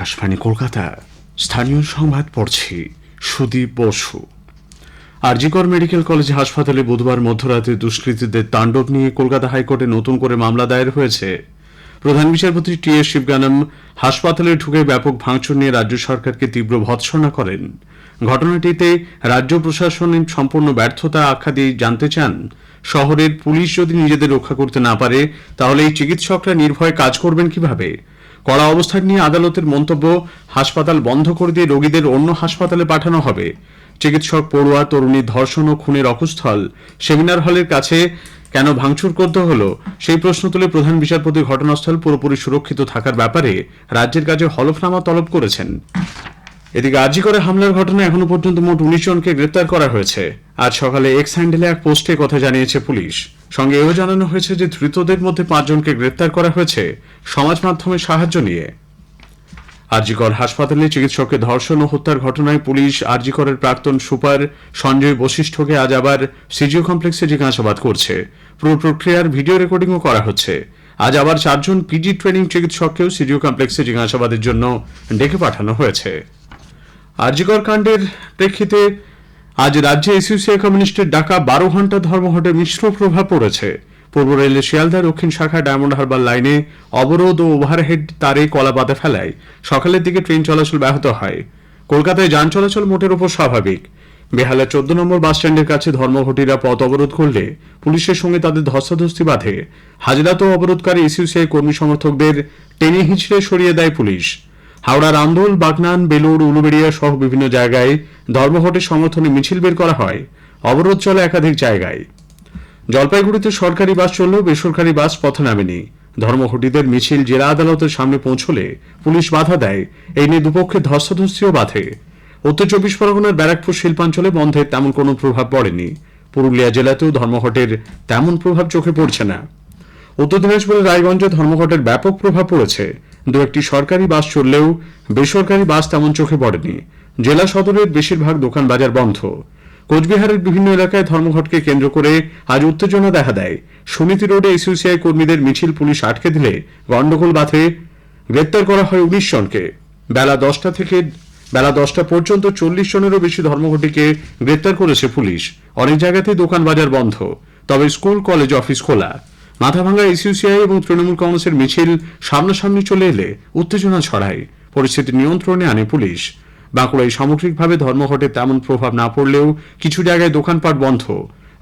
আকাশবাণী কলকাতা। স্থানীয় সংবাদ পড়ছি সুদীপ বসু। আরজিকর মেডিকেল কলেজ হাসপাতালে বুধবার মধ্যরাতে দুষ্কৃতীদের তাণ্ডব নিয়ে কলকাতা হাইকোর্টে নতুন করে মামলা দায়ের হয়েছে। প্রধান বিচারপতি টি.এস. শিবগানম হাসপাতালে ঢুকে ব্যাপক ভাঙচুর নিয়ে রাজ্য সরকারকে তীব্র ভর্ৎসনা করেন। ঘটনাটিতে রাজ্য প্রশাসনের সম্পূর্ণ ব্যর্থতা আখ্যা দিয়ে জানতে চান, শহরের পুলিশ যদি নিজেদের রক্ষা করতে না পারে তাহলে এই চিকিৎসকরা নির্ভয়ে কাজ করবেন কিভাবে। কড়া অবস্থান নিয়ে আদালতের মন্তব্য, হাসপাতাল বন্ধ করে দিয়ে রোগীদের অন্য হাসপাতালে পাঠানো হবে। চিকিৎসক, পড়ুয়া, তরুণীর ধর্ষণ ও খুনের অকুস্থল সেমিনার হলের কাছে কেন ভাঙচুর করতে হলো সেই প্রশ্ন তুলে প্রধান বিচারপতি ঘটনাস্থল পুরোপুরি সুরক্ষিত থাকার ব্যাপারে রাজ্যের কাছে হলফনামা তলব করেছেন। এদিকে আরজিকরে হামলার ঘটনায় এখনো পর্যন্ত মোট 19 জনকে গ্রেপ্তার করা হয়েছে। আজ সকালে এক্স হ্যান্ডেলে এক পোস্টে কথা জানিয়েছে পুলিশ। সঙ্গে এও জানানো হয়েছে যে ধৃতদের মধ্যে 5 জনকে গ্রেপ্তার করা হয়েছে সমাজ মাধ্যমের সাহায্য নিয়ে। আরজিকর হাসপাতালে চিকিৎসককে ধর্ষণ ও হত্যার ঘটনায় পুলিশ আরজিকরের প্রাক্তন সুপার সঞ্জয় বশিষ্ঠকে আজ আবার সিজিও কমপ্লেক্সে জিজ্ঞাসাবাদ করছে। পুরো প্রক্রিয়ার ভিডিও রেকর্ডিংও করা হচ্ছে। আজ আবার 4 জন পিজি ট্রেনিং চিকিৎসককেও সিজিও কমপ্লেক্সে জিজ্ঞাসাবাদের জন্য ডেকে পাঠানো হয়েছে। আরজিকর কাণ্ডের প্রেক্ষিতে আজ রাজ্যে এসইউসিআই কমিউনিস্টের ডাকা 12 ঘন্টা ধর্মঘটে মিশ্র প্রভাব পড়েছে। পূর্ব রেলের শিয়ালদা দক্ষিণ শাখা ডায়মন্ড হারবার লাইনে অবরোধ ও ওভারহেড তারে কলা বাঁধা ফেলায় সকালের দিকে ট্রেন চলাচল ব্যাহত হয়। কলকাতায় যান চলাচল মোটের উপর স্বাভাবিক। বেহালা 14 নম্বর বাস স্ট্যান্ডের কাছে ধর্মঘটীরা পথ অবরোধ করলে পুলিশের সঙ্গে তাদের ধস্তাধস্তি বাঁধে। হাজরাতেও অবরোধকারী এসইউসিআই কর্মী সমর্থকদের টেনে হিঁচড়ে সরিয়ে দেয় পুলিশ। হাওড়ার আন্দোল, বাগনান, বেলুড়, উলুবেড়িয়া সহ বিভিন্ন জায়গায় ধর্মঘটের সমর্থনে মিছিল বের করা হয়। অবরোধ চলে একাধিক জায়গায়। জলপাইগুড়িতে সরকারি বাস চললেও বেসরকারি বাস পথে নামেনি। ধর্মঘটীদের মিছিল জেলা আদালতের সামনে পৌঁছলে পুলিশ বাধা দেয়। এই নিয়ে দুপক্ষের ধস্তাধস্তিও বাধে। উত্তর 24 পরগনার ব্যারাকপুর শিল্পাঞ্চলে বন্ধের তেমন কোনো প্রভাব পড়েনি। পুরুলিয়া জেলাতেও ধর্মঘটের তেমন প্রভাব চোখে পড়ছে না। উত্তর দিনাজপুরের রায়গঞ্জে ধর্মঘটের ব্যাপক প্রভাব পড়েছে। দু একটি সরকারি বাস চললেও বেসরকারি বাস তেমন চোখে পড়েনি। জেলা সদরের বেশিরভাগ দোকান বাজার বন্ধ। কোচবিহারের বিভিন্ন এলাকায় ধর্মঘটকে কেন্দ্র করে আজ উত্তেজনা দেখা দেয়। সমিতি রোডে এসইউসিআই কর্মীদের মিছিল পুলিশ আটকে দিলে গন্ডগোল বাধে। গ্রেপ্তার করা হয় 19 জনকে। বেলা 10টা থেকে বেলা 10টা পর্যন্ত 40 জনেরও বেশি ধর্মঘটীকে গ্রেপ্তার করেছে পুলিশ। অনেক জায়গাতেই দোকান বাজার বন্ধ, তবে স্কুল, কলেজ, অফিস খোলা। মাথাভাঙ্গা এসইউসিআই এবং তৃণমূল কংগ্রেসের মিছিল সামনাসামনি চলে এলে উত্তেজনা ছড়ায়। পরিস্থিতি নিয়ন্ত্রণে আনে পুলিশ। বাঁকুড়ায় সামগ্রিকভাবে ধর্মঘটে তেমন প্রভাব না পড়লেও কিছু জায়গায় দোকানপাট বন্ধ।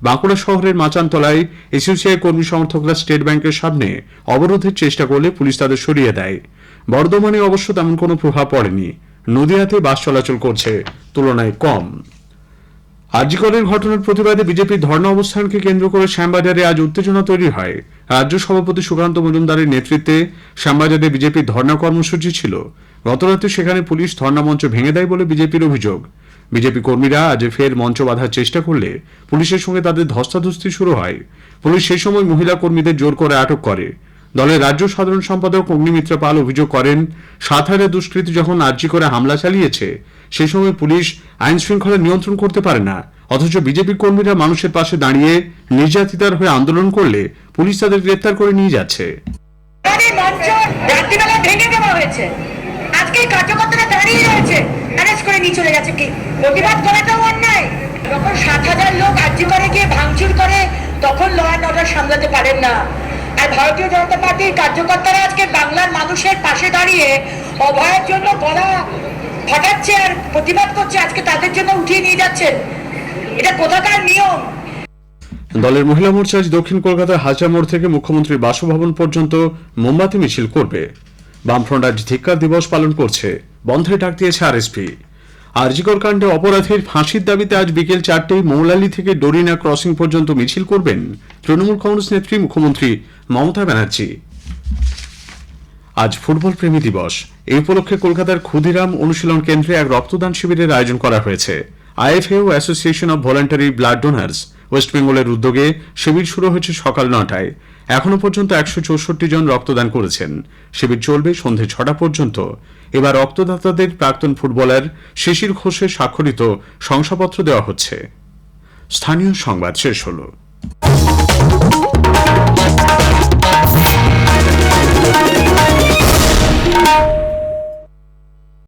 বাঁকুড়া শহরের মাচানতলায় এসইউসিআই কর্মী সমর্থকরা স্টেট ব্যাংকের সামনে অবরোধের চেষ্টা করলে পুলিশ তাদের সরিয়ে দেয়। বর্ধমানে অবশ্য তেমন কোনো প্রভাব পড়েনি। নদিয়াতে বাস চলাচল করছে তুলনায় কম। আরজিকরের ঘটনার প্রতিবাদে বিজেপির ধর্ণা অবস্থানকে কেন্দ্র করে শ্যামবাজারে আজ উত্তেজনা তৈরি হয়। রাজ্য সভাপতি সুকান্ত মজুমদারের নেতৃত্বে শ্যামবাজারে বিজেপির ধর্ণা কর্মসূচি ছিল। গতরাতে সেখানে পুলিশ ধর্ণা মঞ্চ ভেঙে দেয় বলে বিজেপির অভিযোগ। বিজেপি কর্মীরা আজ ফের মঞ্চ বাঁধার চেষ্টা করলে পুলিশের সঙ্গে তাদের ধস্তাধস্তি শুরু হয়। পুলিশ সেই সময় মহিলা কর্মীদের জোর করে আটক করে। দলের রাজ্য সাধারণ সম্পাদক অগ্নিমিত্র পাল অভিযোগ করেন, সাতহারে দুষ্কৃতী যখন আরজিকরে হামলা চালিয়েছে সেই সময় পুলিশ আইন শৃঙ্খলা নিয়ন্ত্রণ করতে পারে না, অথচ বিজেপি কর্মীরা মানুষের পাশে দাঁড়িয়ে নির্যাতিতার হয়ে আন্দোলন করলে পুলিশ তাদের গ্রেপ্তার করে নিয়ে যাচ্ছে। আজকে কার্যকর্তারা দাঁড়িয়ে রয়েছে, অ্যারেস্ট করে নিয়ে চলে যাচ্ছে। কি প্রতিবাদ করাটাও অন্যায়? যখন 7,000 লোক আরজিকরে গিয়ে ভাঙচুর করে তখন ল অ্যান্ড অর্ডার সামলাতে পারেন না। আর ভারতীয় জনতা পার্টির কার্যকর্তারা আজকে বাংলার মানুষের পাশে দাঁড়িয়ে অভয়ের জন্য গলা ফাটাচ্ছে আর প্রতিবাদ করছে, আজকে তাদের জন্য উঠিয়ে নিয়ে যাচ্ছেন। এটা কোথাকার নিয়ম? দলের মহিলা মোর্চা আজ দক্ষিণ কলকাতার হাজরা মোড় থেকে মুখ্যমন্ত্রীর বাসভবন পর্যন্ত মোমবাতি মিছিল করবে। বামফ্রন্ট আজ ধিক্কার দিবস পালন করছে। বন্ধের ডাক দিয়েছে আরএসপি। আরজিকর কাণ্ডে অপরাধীর ফাঁসির দাবিতে আজ বিকেল 4টায় মৌলালি থেকে ডোরিনা ক্রসিং পর্যন্ত মিছিল করবেন তৃণমূল কংগ্রেস নেত্রী মুখ্যমন্ত্রী মমতা ব্যানার্জি। আজ ফুটবল প্রেমী দিবস। এই উপলক্ষে কলকাতার ক্ষুদিরাম অনুশীলন কেন্দ্রে এক রক্তদান শিবিরের আয়োজন করা হয়েছে। আইএফএ ও Association of Voluntary Blood Donors West বেঙ্গলের উদ্যোগে শিবির শুরু হয়েছে সকাল 9টায়। এখনো পর্যন্ত 164 জন রক্তদান করেছেন। শিবির চলবে সন্ধে 6টা পর্যন্ত। এবার রক্তদাতাদের প্রাক্তন ফুটবলার শিশির ঘোষের স্বাক্ষরিত শংসাপত্র দেওয়া হচ্ছে। স্থানীয় সংবাদ শেষ হলো।